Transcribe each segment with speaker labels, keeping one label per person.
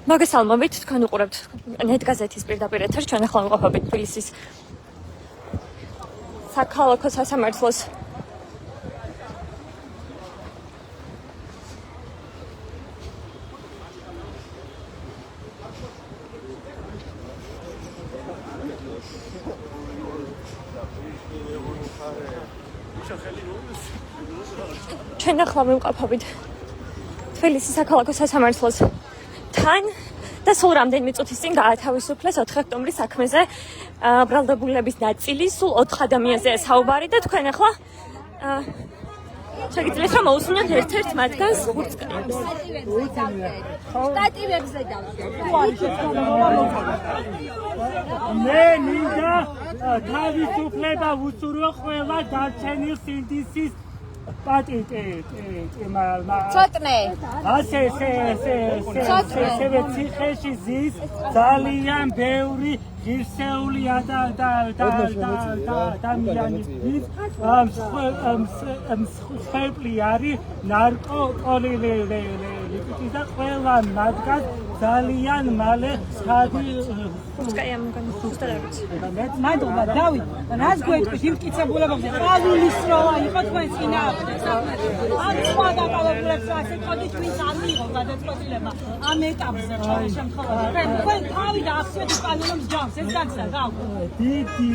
Speaker 1: მოგესალმებით, თქვენ უყურებთ net გაზეთის პირდაპირ ეთერს, ჩვენ ახლა ვიმყოფებით თბილისის საქალაქო სასამართლოს ჩვენ ახლა ვიმყოფებით თბილისის საქალაქო სასამართლოს თან და სულ რამდენიმე წუთის წინ გაათავისუფლეს 4 ოქტომბრის საქმეზე ბრალდებულების ნაწილი, სულ 4 ადამიანზეა საუბარი და თქვენ ახლა შეგიძლიათ რომ მოусმინოთ ერთ-ერთ მათგანს ხურცკაიას.
Speaker 2: სტატივებზე
Speaker 3: მე მინდა თავისუფლება ვუსურვო ყველა დარჩენილ სინდისის
Speaker 2: ცოტნე
Speaker 3: ასე ციხეში ზის ძალიან ბევრი ღირსეული ადამიანი მსხვერპლი არის ნარკოტიკით და ყველა მათგან ძალიან მალე ცხადი
Speaker 1: ხურცკაიამ განხუსტავთ.
Speaker 4: მადლობა დავით, რას გვეთქვით იმ მტკიცებულებებზე ყავილის როა იყო თქვენ წინააღმდეგ. ამ სხვა დაკავებულებს ასე თქვით, ვინც არ მიიღო გადაწყვეტილება ამ ეტაპზე ყოველ შემთხვევაში. თქვენ თავი და ახსნით კანონს ჯამს, ეს გაგზა გავ.
Speaker 3: დიდი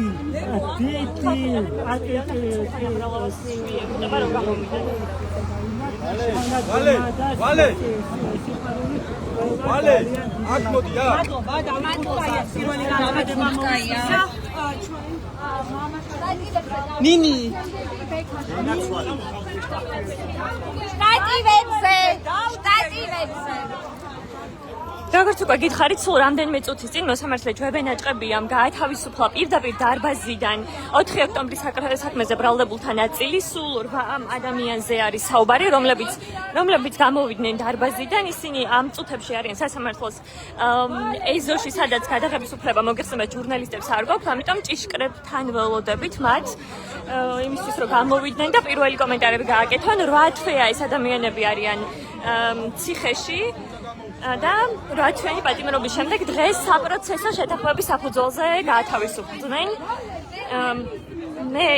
Speaker 5: ვალე აქ მოდია
Speaker 4: მადლობა დავით კაიას პირველი განაცხადება მოიწია ნინი
Speaker 2: სტატივებზე
Speaker 1: როგორც უკვე გითხარით, სულ რამდენიმე წუთის წინ მოსამართლე ჯვებენ აჭყებიამ გაათავისუფლა პირდაპირ დარბაზიდან 4 ოქტომბრის საქმეზე ბრალდებულთა ნაწილი, სულ 8 ადამიანზე არის საუბარი, რომლებიც გამოვიდნენ დარბაზიდან. ისინი ამ წუთებში არიან სასამართლოს ეზოში, სადაც გადაღების უფლება მოგეხსენებათ ჟურნალისტებს არ გვაქვს, ამიტომ ჭიშკრებთან ველოდებით მათ იმისთვის რომ გამოვიდნენ და პირველი კომენტარები გააკეთონ. 8 თვეა ეს ადამიანები არიან ციხეში. და 8 თვიანი პატიმრობის შემდეგ დღეს საპროცესო შეთანხმების საფუძველზე გაათავისუფლდნენ. მე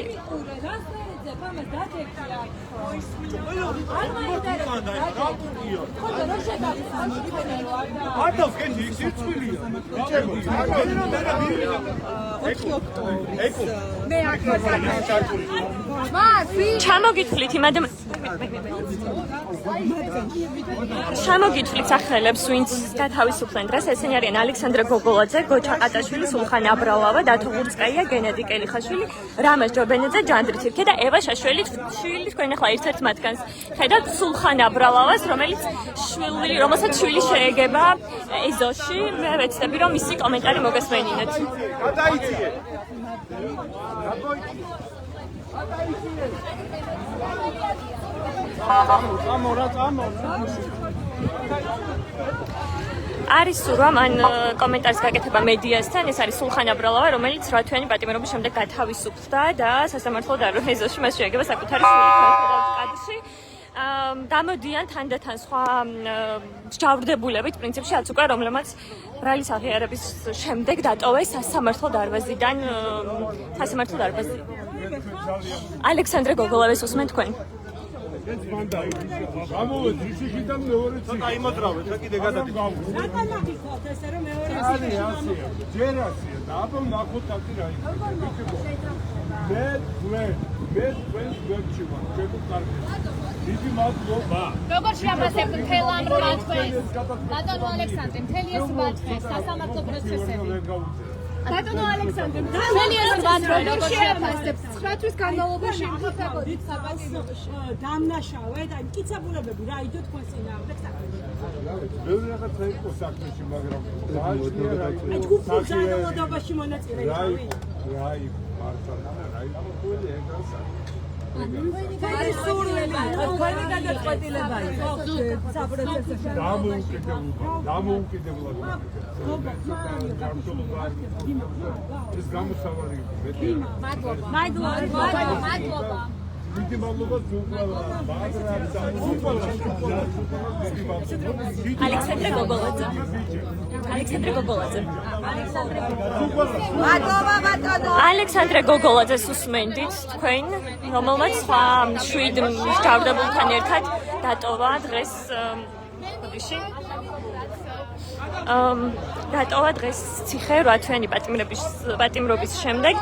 Speaker 1: ჩამოგითვლით ჩამოგითვლით სახელებს, ვინც გათავისუფლდნენ დღეს. ესენი არიან ალექსანდრე გოგოლაძე, გოჩა ყატაშვილი, სულხან აბრალავა, დათო ხურცკაია, გენადი კელიხაშვილი, რამაზ ჯობენიძე, ჯანდრი თირკე და ევა შაშველი. თქვენ ახლა ერთ-ერთ მათგანს ხედავთ, სულხან აბრალავას, რომელსაც შვილი შეეგება ეზოში. მე ვეცდები რომ მისი კომენტარი მოგესმენინეთ. არის სურვა მან კომენტარის გაკეთება მედიასთან. ეს არის სულხან აბრალავა, რომელიც 8 თვიანი პატიმრობის შემდეგ გათავისუფლდა და სასამართლო ეზოში მას შეეგება საკუთარი შვილი კადრში. გამოდიან თანდათან სხვა ჯავრდებულებით, პრინციპში რაც უკვე რომლებმაც ბრალის აღიარების შემდეგ დატოვეს სასამართლო დარბაზიდან. ალექსანდრე გოგოლავის უსმენ თქვენ.
Speaker 5: გამოვედი ციხიდან მეორე ციხე. ცოტა იმოძრავეთ, რა კიდე გადადიხართ. ჯერასია და აბა ნახოთ აქ რა იქნება. მე თქვენ გვერდში ვარ, ჩემო კარგი. დიდი მადლობა.
Speaker 2: როგორ შეაფასებთ მთელ ამ რვაათვეს? ბატონო ალექსანდრე, მთელი ეს რვაათვეს სასამართლო პროცესები. ბატონო ალექსანდრე, მთელი ეს რვაათვე როგორ შეაფასებთ? 9 თვის განმავლობაში იმყოფებოდით საპატიმროში.
Speaker 4: დამნაშავე და მტკიცებულებები რა იდო თქვენ წინააღმდეგ საქმეში.
Speaker 5: ბევრი რაღაცა იყო საქმეში, მაგრამ დააჩნია რა იყო.
Speaker 4: აი ჯგუფურ ძალადობაში მონაწილე იყავით?
Speaker 5: რა იყო მართლა რა იყო ყველი ეგრეს
Speaker 4: არის სურვილი, თქვენი გადაწყვეტილება იყო საპროცესოში.
Speaker 5: დამოუკიდებლობა. ეს გამოსავალი მეტი.
Speaker 2: მადლობა.
Speaker 5: დიდი მადლობა ზუგვალა.
Speaker 1: ალექსანდრე გოგოლაძე. ალექსანდრე გოგოლაძე.
Speaker 4: ბატონო.
Speaker 1: ალექსანდრე გოგოლაძეს უსმენდით თქვენ, რომელმაც სხვა 7 მსჯავრდებულთან ერთად დატოვა დღეს ხოდიში. დატოვა დღეს ციხე 8 თვიანი პატიმრობის შემდეგ.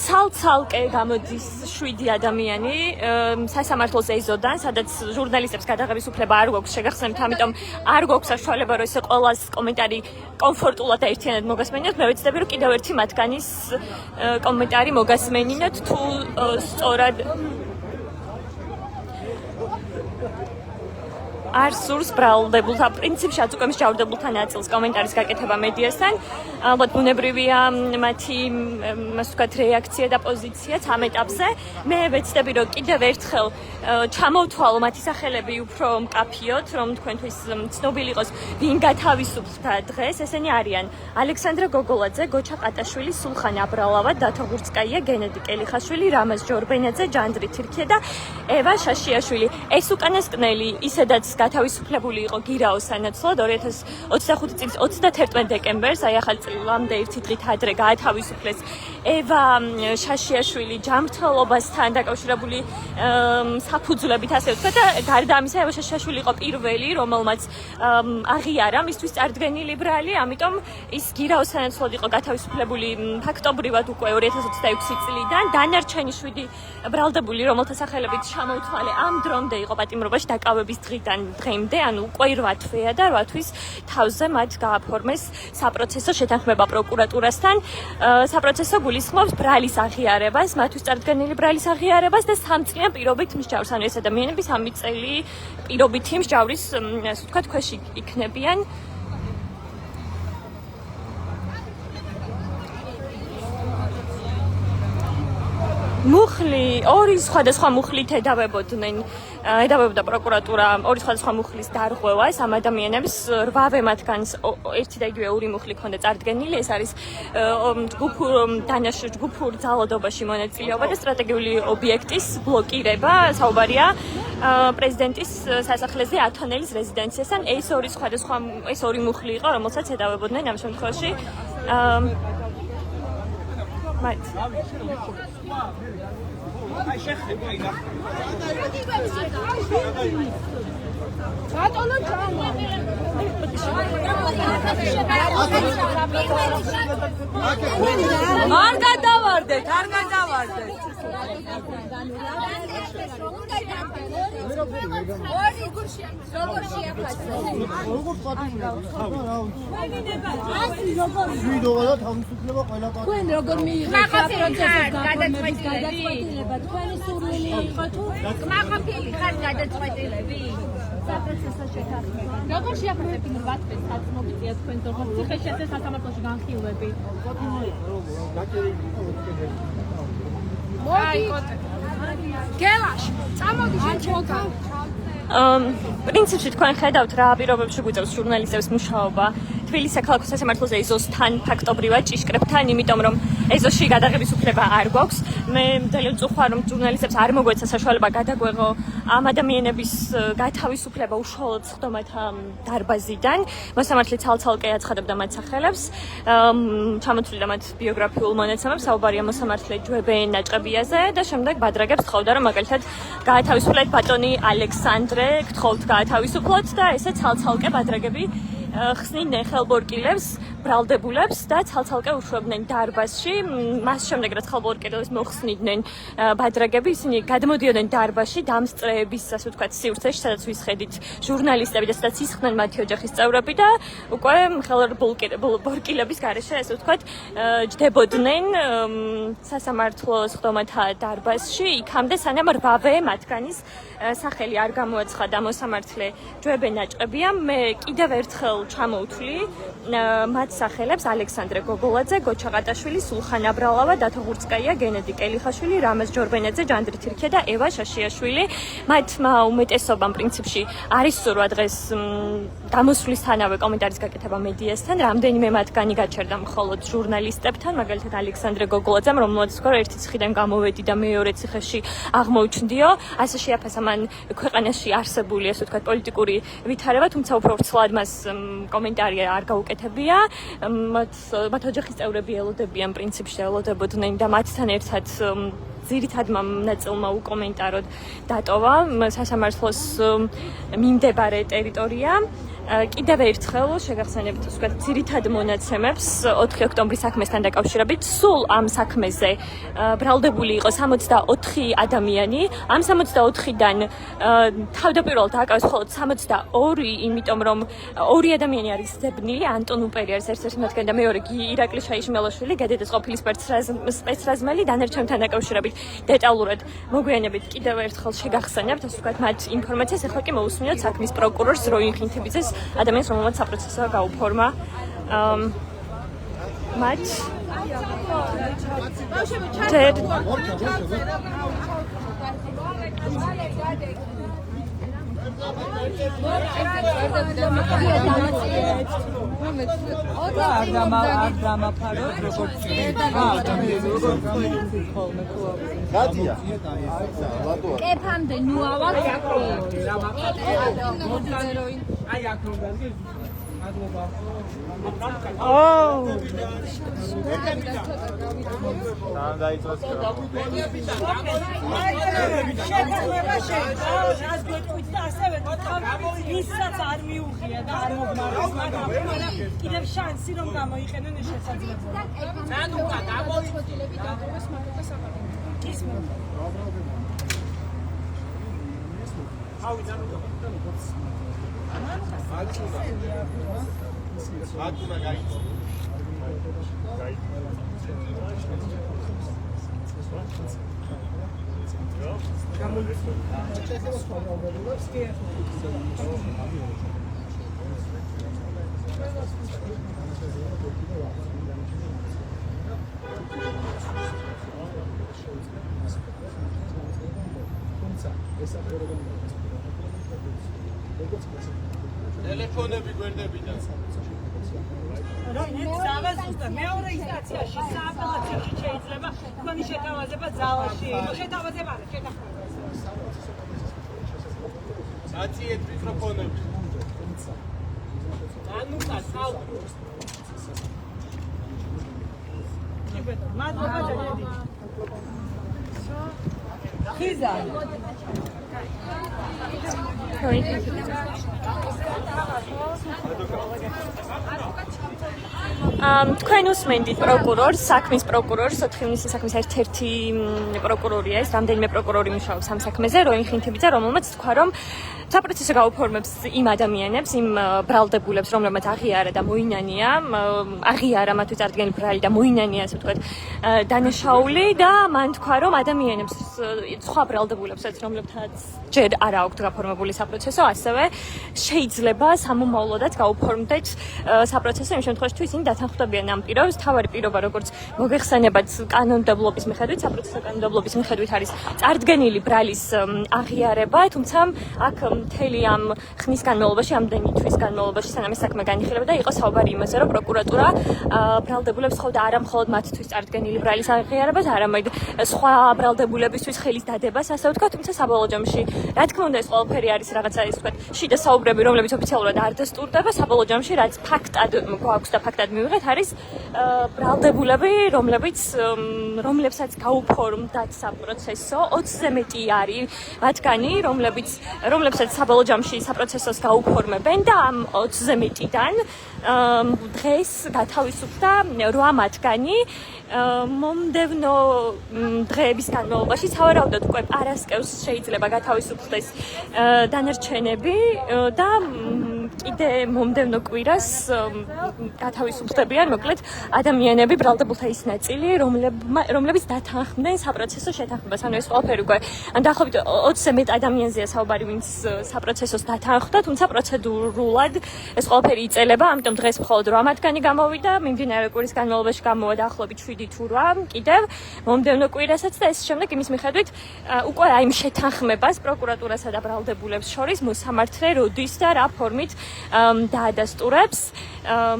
Speaker 1: ცალ-ცალკე გამოდის 7 ადამიანი სასამართლოს ეზოდან, სადაც ჟურნალისტებს გადაღების უფლება არ გვაქვს, შეგახსენებთ, ამიტომ არ გვაქვს საშუალება, რომ ესე ყველას კომენტარი კომფორტულად და ერთიანად მოგასმენინოთ. მე ვეცდები, რომ კიდევ ერთი მათგანის კომენტარი მოგასმენინოთ, თუ სწორად არ სურს ბრალდებულთა პრინციპში რაც უკვე მსჯავრდებულთა ნაწილს კომენტარის გაკეთება მედიასთან. ალბათ ბუნებრივია მათი ასე ვთქვათ რეაქცია და პოზიციაც ამ ეტაპზე. მე ვეცდები რომ კიდევ ერთხელ ჩამოვთვალო მათი სახელები უფრო მკაფიოდ, რომ თქვენთვის ცნობილი იყოს ვინ გათავისუფლდა დღეს. ესენი არიან ალექსანდრე გოგოლაძე, გოჩა ყატაშვილი, სულხან აბრალავა, დათო გურცკაია, გენედი კელიხაშვილი, რამაზ ჯორბენაძე, ჯანდრი თირქია და ევა შაშიაშვილი. ეს უკანასკნელი ისედაც გათავისუფლებული იყო გირაოს სანაცვლოდ 2025 წლის 31 დეკემბერს, აი ახალ წლამდე ერთი დღით ადრე გაათავისუფლეს ევა შაშიაშვილი ჯანმრთელობასთან დაკავშირებული საფუძვლებით, ასე ვთქვათ და გარდა ამისა ევა შაშიაშვილი იყო პირველი, რომელმაც აღიარა მისთვის წარდგენილი ბრალი, ამიტომ ის გირაოს სანაცვლოდ იყო გათავისუფლებული ფაქტობრივად უკვე 2026 წლიდან. დანარჩენი 7 ბრალდებული, რომელთა სახელებით ჩამოვთვალე ამ დრომდე იყო პატიმრობაში დაკავების დღიდან დღემდე, ანუ უკვე 8 თვეა და 8 თვის თავზე მათ გააფორმეს საპროცესო შეთანხმება პროკურატურასთან. საპროცესო გულისხმობს ბრალის აღიარებას, მათთვის წარდგენილი ბრალის აღიარებას და 3 წლიან პირობით მსჯავრს, ანუ ეს ადამიანები 3 წელი პირობითი მსჯავრის, ასე ვთქვათ, ქვეშ იქნებიან. მუხლი, ორი სხვადასხვა მუხლით ედავებოდა პროკურატურა ორი სხვადასხვა მუხლის დარღვევას ამ ადამიანებს. 8 მათგანს ერთი და იგივე ორი მუხლი ჰქონდა წარდგენილი. ეს არის ჯგუფურ ძალადობაში მონაწილეობა და სტრატეგიული ობიექტის ბლოკირება. საუბარია პრეზიდენტის სასახლეზე ათონელის რეზიდენციასთან. ეს ორი მუხლი იყო, რომელსაც ედავებოდნენ ამ შემთხვევაში. მათ
Speaker 4: არ გადავარდეთ.
Speaker 2: თქვენ როგორ მიიღეთ პროცესის გადაწყვეტილება? თქვენი სურვილი იყო თუ კმაყოფილი ხარ გადაწყვეტილები? საპროცესო შეთანხმება. როგორ შეაფასებთ იმ 8 თვეს რაც მოგიწია თქვენ თორემ ციხეში ეს სასამართლოში განხილვები? გელაში წამოდი შეჩოქა.
Speaker 1: პრინციპში თქვენ ხედავთ რა პირობებში გვიწევს ჟურნალისტებს მუშაობა თბილისის საქალაქო სასამართლოზე ეზოსთან ფაქტობრივად ჭიშკრებთან, იმიტომ რომ ეზოში გადაღების უფლება არ გვაქვს. მე ძალიან წუხარ რომ ჟურნალისტებს არ მოგვეცა საშუალება გადაგვეღო ამ ადამიანების გათავისუფლება უშუალოდ სხდომათა დარბაზიდან. მოსამართლე ცალ-ცალკე აცხადებდა მათ სახელებს, ჩამოთვლიდა მათ ბიოგრაფიულ მონაცემებს, საუბარია მოსამართლე ჯვებენ ნაჭყებიაზე და შემდეგ ბადრაგებს თხოვდა რომ მაგალითად გაათავისუფლეთ ბატონი ალექსანდრე, გთხოვთ გაათავისუფლოთ და ესე ცალ-ცალკე ბადრაგები ხსნიდნენ ხელბორკილებს, ბრალდებულებს და ცალ-ცალკე უშვებდნენ დარბაზში. მას შემდეგ რაც ხელბორკილებს მოხსნიდნენ ბადრაგები, ისინი გადმოდიოდნენ დარბაზში დამსწრეების, ასე ვთქვათ, სივრცეში, სადაც ვისხედით ჟურნალისტები და სადაც ისხდნენ მათი ოჯახის წევრები და უკვე ხელბორკილების გარეშე, ასე ვთქვათ, ჯდებოდნენ სასამართლო სხდომათა დარბაზში, იქამდე სანამ 8 მათგანის სახელი არ გამოაცხადა მოსამართლე ჯვებენ ნაჭყებია. მე კიდევ ერთხელ ჩამოვთვლი მათ სახელებს: ალექსანდრე გოგოლაძე, გოჩა ყატაშვილი, სულხან აბრალავა, დათო გურცკაია, გენედი კელიხაშვილი, რამაზ ჯორბენაძე, ჯანდრი თირქია და ევა შაშიაშვილი. მათმა უმეტესობამ პრინციპში არის სურვა დღეს გამოსვლისთანავე კომენტარის გაკეთება მედიასთან. რამდენიმე მათგანი გაჩერდა მხოლოდ ჟურნალისტებთან, მაგალითად ალექსანდრე გოგოლაძემ, რომელმაც თქვა ერთი ციხიდან გამოვედი და მეორე ციხეში აღმოუჩნდიო. ასე შეაფასა მან ქვეყანაში არსებული, ასე ვთქვათ, პოლიტიკური ვითარება, თუმცა უფრო ვრცლად მას კომენტარი არ გაუკეთებია. მათ ოჯახის წევრები ელოდებიან პრინციპში ელოდებოდნენ და მათთან ერთად ძირითადმა ნაწილმა უკომენტაროდ დატოვა სასამართლოს მიმდებარე ტერიტორია. კიდევ ერთხელ შეგახსენებთ ვთქვათ ძირითად მონაცემებს 4 ოქტომბრის საქმესთან დაკავშირებით სულ ამ საქმეზე ბრალდებული იყო 64 ადამიანი. ამ 64-დან თავდაპირველად აკავს მხოლოდ 62, იმიტომ რომ 2 ადამიანი არის ზებნილი, ანტონ უპერი არის ერთ-ერთი მათგანი და მეორე ირაკლი შაიშმელაშვილი, გადადეს ყოფილი სპეცრაზმელი. დანარჩენთან დაკავშირებით დეტალურად მოგვიანებით კიდევ ერთხელ შეგახსენებთ, ასე ვთქვათ, მათ ინფორმაციას. ახლა კი მოусმინოთ საქმის პროკურორს როინ ხინთებიძეს, ადამიანს, რომელმაც საპროცესო გაუფორმა მათ
Speaker 2: კეფამდე ნუ ავალ
Speaker 3: აი აქ რომ დადგე მადლობა
Speaker 5: დაიწყოს
Speaker 4: ისაც არ მიუღია და არ მოგმაროს, მაგრამ კიდევ შანსი რომ გამოიყენონ ეს შესაძლებლობა. ნანუკა გამოიწოდილები დაგროვეს მაგალითად საყარაულო. ისმო. ავი ნანუკა.
Speaker 5: აკუნა გაიწო. ტელეფონები გვერდებიდან.
Speaker 4: მეორე ინსტანციაში სააპელაციოში შეიძლება თქვენი შეთავაზება ძალაში. შეთავაზება არა, შეთანხმება.
Speaker 5: აციეთ მიკროფონები.
Speaker 4: ანუკა, სალ. მადლობა ძალიან დიდი. ხიზა.
Speaker 1: თქვენ უსმენდით პროკურორს, საქმის პროკურორს, 4 ივნისის საქმის ერთ-ერთი პროკურორია ეს, რამდენიმე პროკურორი მუშაობს ამ საქმეზე, როინ ხინთებიძე, რომელმაც თქვა, რომ საპროცესო გაუფორმებს იმ ადამიანებს, იმ ბრალდებულებს, რომლებმაც აღიარა და მოინანია, აღიარა მათთვის წარდგენილი ბრალი და მოინანია, ასე ვთქვათ, დანაშაული და მან თქვა, რომ ადამიანებს, სხვა ბრალდებულებსაც, რომლებთაც ჯერ არ აქვთ გაფორმებული საპროცესო, ასევე შეიძლება სამომავლოდაც გაუფორმდეთ საპროცესო იმ შემთხვევაში, თუ ისინი დათანხმდებიან ამ პირობს. თავარი პირობა, როგორც მოგეხსენებათ, კანონმდებლობის მიხედვით, საპროცესო კანონმდებლობის მიხედვით არის წარდგენილი ბრალის აღიარება, თუმცა აქ მთელი ამ ხნის განმავლობაში, ამდენი თვის განმავლობაში, სანამ ეს საქმე განიხილებოდა, იყო საუბარი იმაზე, რომ პროკურატურა ბრალდებულებს ხოვდა არა მხოლოდ მათთვის წარდგენილი ბრალის აღიარებას, არამედ სხვა ბრალდებულებისთვის ხელის დადებას, ასე ვთქვათ, თუმცა საბოლოო ჯამში, რა თქმა უნდა, ეს ყველაფერი არის რაღაცა, ისე ვთქვათ, შიდა საუბრები, რომლებიც ოფიციალურად არ დასტურდება, საბოლოო ჯამში, რაც ფაქტად გვაქვს და ფაქტად მივიღეთ, არის ბრალდებულები, რომლებსაც გაუფორმდათ საპროცესო, 20-ზე მეტი არის მათგანი, რომლებსაც საბოლოო ჯამში საპროცესოს გაუფორმებენ და ამ 20-ზე მეტიდან დღეს გათავისუფლდა 8 მათგანი. მომდევნო დღეების განმავლობაში სავარაუდოდ უკვე პარასკევს შეიძლება გათავისუფლდეს დანარჩენები და კიდე მომდევნო კვირას გათავისუფლდებიან მოკლედ ადამიანები, ბრალდებულთა ის ნაწილი, რომლებიც დათანხმდნენ საპროცესო შეთანხმებას. ანუ ეს ყველაფერი უკვე დაახლოებით 20-ზე მეტ ადამიანზეა საუბარი, ვინც საპროცესოს დათანხმდა, თუმცა პროცედურულად ეს ყველაფერი იწელება, ამიტომ დღეს მხოლოდ 8 მათგანი გამოვიდა, მიმდინარე კვირის განმავლობაში გამოვა დაახლოებით 7 თუ 8 კიდევ მომდევნო კვირასაც და ეს შემდეგ იმის მიხედვით უკვე აი იმ შეთანხმებას პროკურატურასა და ბრალდებულებს შორის მოსამართლე როდის და რა ფორმით დაადასტურებს.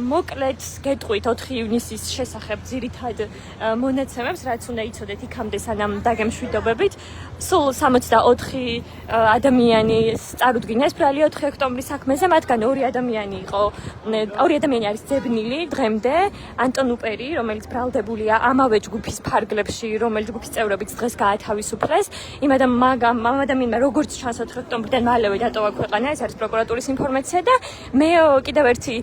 Speaker 1: მოკლედ გეტყვით 4 ივნისის შესახებ ძირითად მონაცემებს, რაც უნდა იცოდეთ იქამდე სანამ დაგემშვიდობებით. სულ 64 ადამიანი წარუდგინეს ბრალი 4 ოქტომბრის საქმეზე, მათგან 2 ადამიანი არის ძებნილი დღემდე. ანტონ უპერი, რომელიც ბრალდებულია ამავე ჯგუფის ფარგლებში, რომელიც ჯგუფის წევრებიც დღეს გაათავისუფლეს. იმ ადამიანმა როგორც ჩანს 4 ოქტომბრიდან მალევე დატოვა ქვეყანა, ეს არის პროკურატურის ინფორმაცია და მე კიდევ ერთი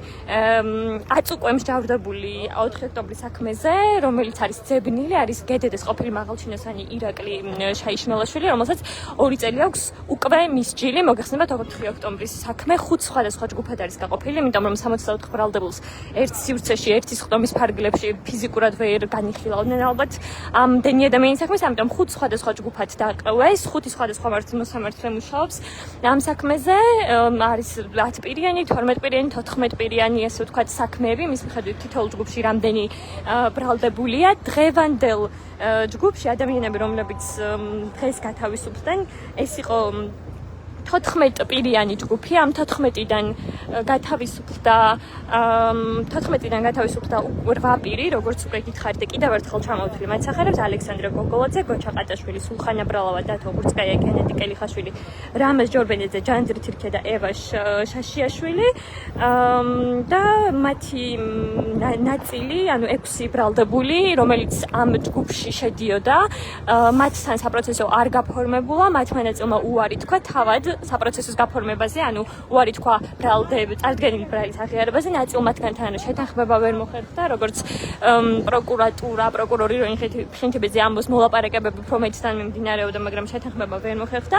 Speaker 1: აწ უკვე მსჯავრდებული 4 ოქტომბრის საქმეზე, რომელიც არის ძებნილი, არის გედედეს ყოფილი მაღალჩინოსანი ირაკლი შაიშმელაშვილი, რომელსაც 2 წელი აქვს უკვე მის ჯილი. მოგეხსენებათ 4 ოქტომბრის საქმე 5 სხვადასხვა ჯგუფად არის გაყოფილი, იმიტომ რომ 64 ბრალდებულს ერთ სივრცეში, ერთის ხტომის ფარგლებში ფიზიკურად ვერ განიხილავდნენ ალბათ ამდენი ადამიანის საქმეს, ამიტომ 5 სხვადასხვა ჯგუფად დაყრეს, 5 სხვადასხვა მოსამართლე მუშაობს ამ საქმეზე. არის 10 პირიანი, 12 პირიანი, 14 პირიანი, ასე ვთქვათ, საქმეები, მის მიხედვით თითოეულ ჯგუფში რამდენი ბრალდებულია. დღევანდელ ჯგუფში ადამიანები, რომლებიც დღეს გათავისუფლდნენ, ეს იყო 14 პირიანი ჯგუფი. ამ 14-დან გათავისუფლდა 8 პირი, როგორც უკვე გითხარით, კიდევ ერთხელ ჩამოვთვლი მათ სახელებს: ალექსანდრე გოგოლაძე, გოჩა ყაჭაშვილი, სულხან აბრალავა, დათო გურწკაია, გენადი კელიხაშვილი, რამაზ ჯორბენიძე, ჯანძრი თირქე და ევა შაშიაშვილი და მათი ნაწილი, ანუ 6 ბრალდებული, რომელიც ამ ჯგუფში შედიოდა, მათთან საპროცესო არ გაფორმებულა, მათმა ნაწილმა უარი თქვა თავად საპროცესოს გაფორმებაზე, ანუ უარი თქვა წარდგენილი ბრალის აღიარებაზე. ნაწილ მათგანთან შეთანხმება ვერ მოხერხდა, როგორც პროკურატურა, პროკურორი ხინთიბიძე ამბობს, მოლაპარაკებები პრომეთთან მიმდინარეობდა, მაგრამ შეთანხმება ვერ მოხერხდა.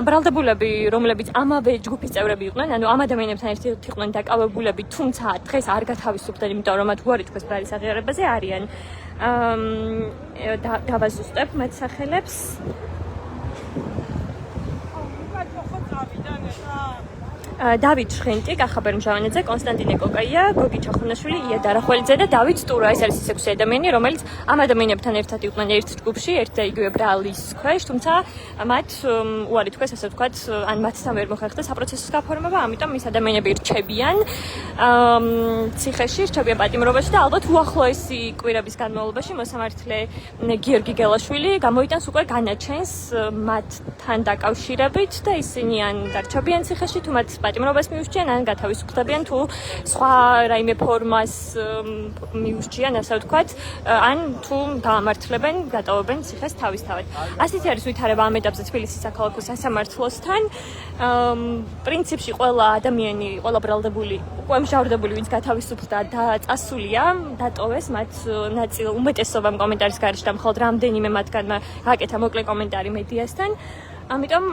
Speaker 1: ბრალდებულები, რომლებიც ამავე ჯგუფის წევრები იყვნენ, ანუ ამ ადამიანებთან ერთად იყვნენ დაკავებულები, თუმცა დღეს არ გათავისუფლდნენ, იმიტომ რომ მათ უარი თქვეს ბრალის აღიარებაზე, არიან დავაზუსტებ მათ სახელებს. დავით შხენტი, კახაბერ მჟავანიძე, კონსტანტინე კოკაია, გოგი ჩახუნაშვილი, ია დარახველიძე და დავით ტურა. ეს არის 6 ადამიანი, რომელიც ამ ადამიანებთან ერთად იყვნენ ერთ ჯგუფში, ერთ და იგივე ბრალის ქვეშ, თუმცა მათ უარი თქვეს, ასე ვთქვათ, ან მათთან ვერ მოხერხდა საპროცესოს გაფორმება, ამიტომ ის ადამიანები რჩებიან ციხეში, რჩებიან პატიმრობაში და ალბათ უახლოესი კვირების განმავლობაში მოსამართლე გიორგი გელაშვილი გამოიტანს უკვე განაჩენს მათთან დაკავშირებით და ისინი ან დარჩებიან ციხეში, თუ მათ პატიმრობას მიუსჩიან, ან გათავისუფლებიან, თუ სხვა რაიმე ფორმას მიუსჩიან, ასე ვთქვათ, ან თუ გაამართლებენ, გატოვებენ ციხეს თავისთავად. ასეთი არის ვითარება ამ ეტაპზე თბილისის საქალაქო სასამართლოსთან. პრინციპში ყველა ადამიანი, ყველა ბრალდებული, უკვე მსჯავრდებული, ვინც გათავისუფლდა და წასულია, დატოვეს მათ ნაწილ უმეტესობამ კომენტარის გარეშე და მხოლოდ რამდენიმე მათგანმა გააკეთა მოკლე კომენტარი მედიასთან. ამიტომ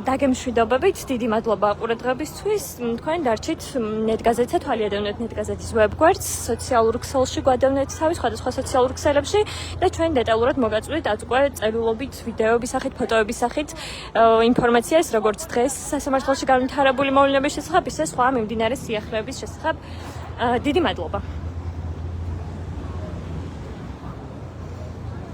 Speaker 1: დაგემშვიდობებით, დიდი მადლობა ყურადღებისთვის. თქვენ დარჩით ნეტგაზეთზე, თვალიადევნეთ ნეტგაზეთის ვებგვერდს, სოციალურ ქსელში გვადევნეთ თავი, სხვადასხვა სოციალურ ქსელებში და ჩვენ დეტალურად მოგაწვდით आज უკვე წერილობით, ვიდეოების სახით, ფოტოების სახით ინფორმაციას, როგორც დღეს სასამართლოში განვითარებული მოვლენების შესახებ, ისე სხვა მიმდინარე სიახლეების შესახებ. დიდი მადლობა.